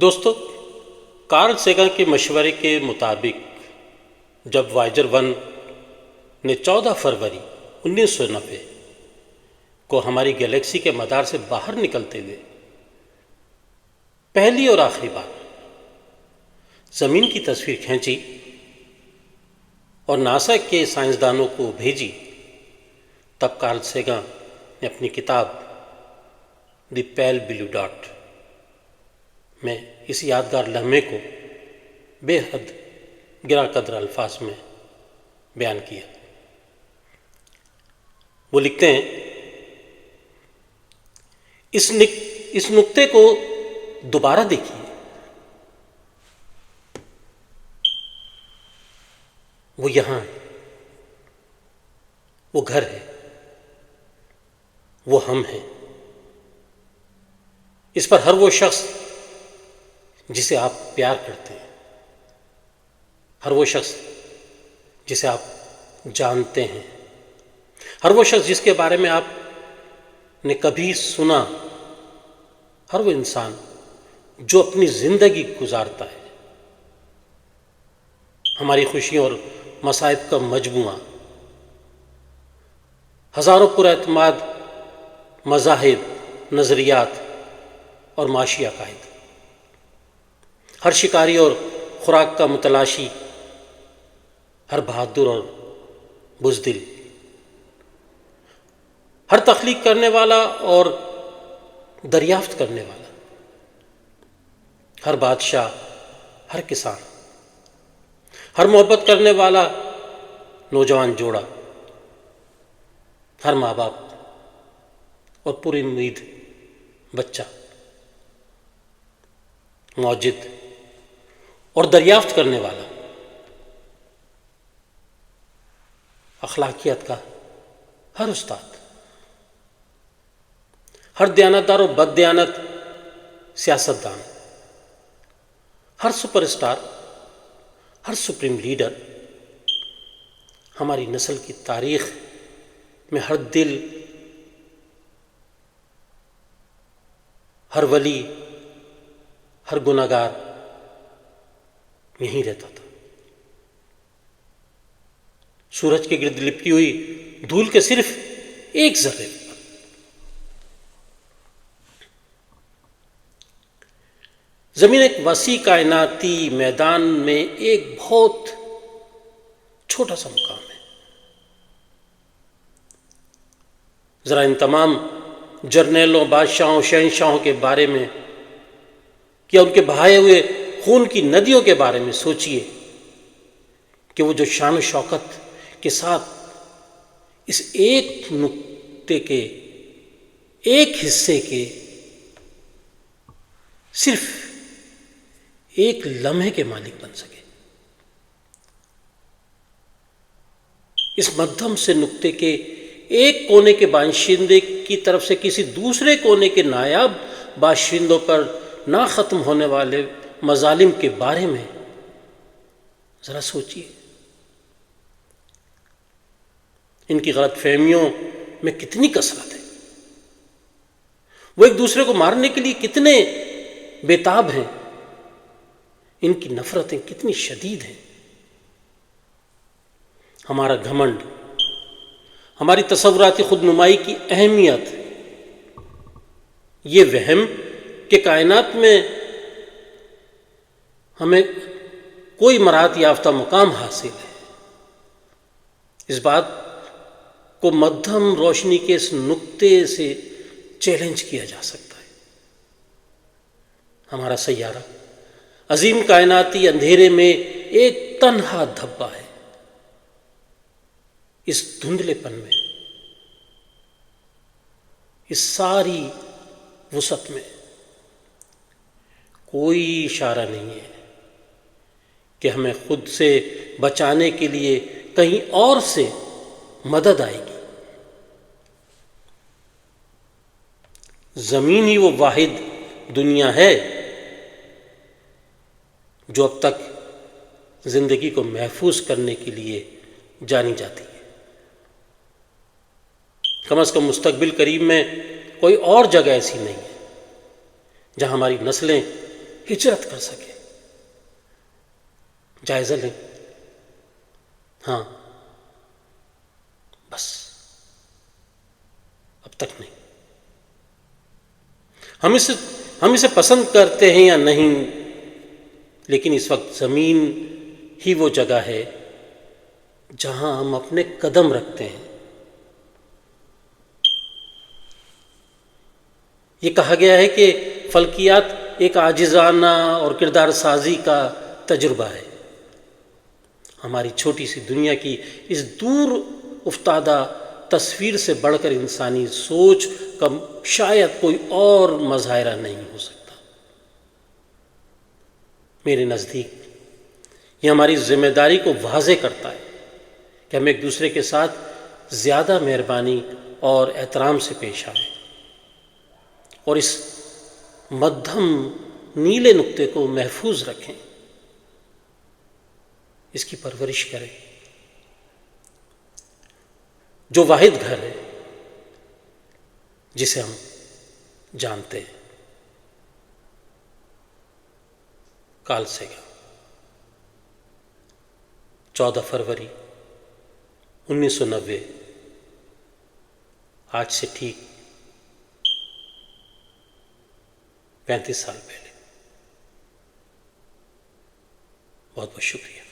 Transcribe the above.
دوستو، Karl Sagan کے مشورے کے مطابق جب وائجر 1 نے 14 فروری 1990 کو ہماری گلیکسی کے مدار سے باہر نکلتے ہوئے پہلی اور آخری بار زمین کی تصویر کھینچی اور ناسا کے سائنسدانوں کو بھیجی، تب کارل سیگن نے اپنی کتاب دی پیل بلیو ڈاٹ میں اس یادگار لمحے کو بے حد گراں قدر الفاظ میں بیان کیا۔ وہ لکھتے ہیں، اس نقطے کو دوبارہ دیکھیے، وہ یہاں ہے، وہ گھر ہے، وہ ہم ہیں۔ اس پر ہر وہ شخص جسے آپ پیار کرتے ہیں، ہر وہ شخص جسے آپ جانتے ہیں، ہر وہ شخص جس کے بارے میں آپ نے کبھی سنا، ہر وہ انسان جو اپنی زندگی گزارتا ہے، ہماری خوشیوں اور مصائب کا مجموعہ، ہزاروں پر اعتماد مذاہب، نظریات اور معاشی عقائد، ہر شکاری اور خوراک کا متلاشی، ہر بہادر اور بزدل، ہر تخلیق کرنے والا اور دریافت کرنے والا، ہر بادشاہ، ہر کسان، ہر محبت کرنے والا نوجوان جوڑا، ہر ماں باپ اور پوری امید بچہ، موجد اور دریافت کرنے والا، اخلاقیات کا ہر استاد، ہر دیانتدار اور بد دیانت سیاستدان، ہر سپر اسٹار، ہر سپریم لیڈر، ہماری نسل کی تاریخ میں ہر دل، ہر ولی، ہر گناہگار یہیں رہتا تھا۔ سورج کے گرد لپٹی ہوئی دھول کے صرف ایک ذرے پر زمین ایک وسیع کائناتی میدان میں ایک بہت چھوٹا سا مقام ہے۔ ذرا ان تمام جرنیلوں، بادشاہوں، شہنشاہوں کے بارے میں یا ان کے بہائے ہوئے خون کی ندیوں کے بارے میں سوچئے کہ وہ جو شان و شوکت کے ساتھ اس ایک نقطے کے، ایک حصے کے، صرف ایک لمحے کے مالک بن سکے۔ اس مدھم سے نقطے کے ایک کونے کے باشندے کی طرف سے کسی دوسرے کونے کے نایاب باشندوں پر نہ ختم ہونے والے مظالم کے بارے میں ذرا سوچئے۔ ان کی غلط فہمیوں میں کتنی کثرت ہے، وہ ایک دوسرے کو مارنے کے لیے کتنے بےتاب ہیں، ان کی نفرتیں کتنی شدید ہیں۔ ہمارا گھمنڈ، ہماری تصوراتی خود نمائی کی اہمیت، یہ وہم کہ کائنات میں ہمیں کوئی مراحت یافتہ مقام حاصل ہے، اس بات کو مدھم روشنی کے اس نقطے سے چیلنج کیا جا سکتا ہے۔ ہمارا سیارہ عظیم کائناتی اندھیرے میں ایک تنہا دھبہ ہے۔ اس دھندلے پن میں، اس ساری وسعت میں کوئی اشارہ نہیں ہے کہ ہمیں خود سے بچانے کے لیے کہیں اور سے مدد آئے گی۔ زمین ہی وہ واحد دنیا ہے جو اب تک زندگی کو محفوظ کرنے کے لیے جانی جاتی ہے۔ کم از کم مستقبل قریب میں کوئی اور جگہ ایسی نہیں ہے جہاں ہماری نسلیں ہجرت کر سکے. جائزہ لیں. ہاں بس اب تک نہیں. ہم اسے پسند کرتے ہیں یا نہیں، لیکن اس وقت زمین ہی وہ جگہ ہے جہاں ہم اپنے قدم رکھتے ہیں. یہ کہا گیا ہے کہ فلکیات ایک عاجزانہ اور کردار سازی کا تجربہ ہے. ہماری چھوٹی سی دنیا کی اس دور افتادہ تصویر سے بڑھ کر انسانی سوچ کا شاید کوئی اور مظاہرہ نہیں ہو سکتا. میرے نزدیک یہ ہماری ذمہ داری کو واضح کرتا ہے کہ ہم ایک دوسرے کے ساتھ زیادہ مہربانی اور احترام سے پیش آئیں اور اس مدھم نیلے نقطے کو محفوظ رکھیں، اس کی پرورش کریں، جو واحد گھر ہے جسے ہم جانتے ہیں. کارل سیگن، 14 فروری 1990، آج سے ٹھیک 35 سال پہلے. بہت بہت شکریہ.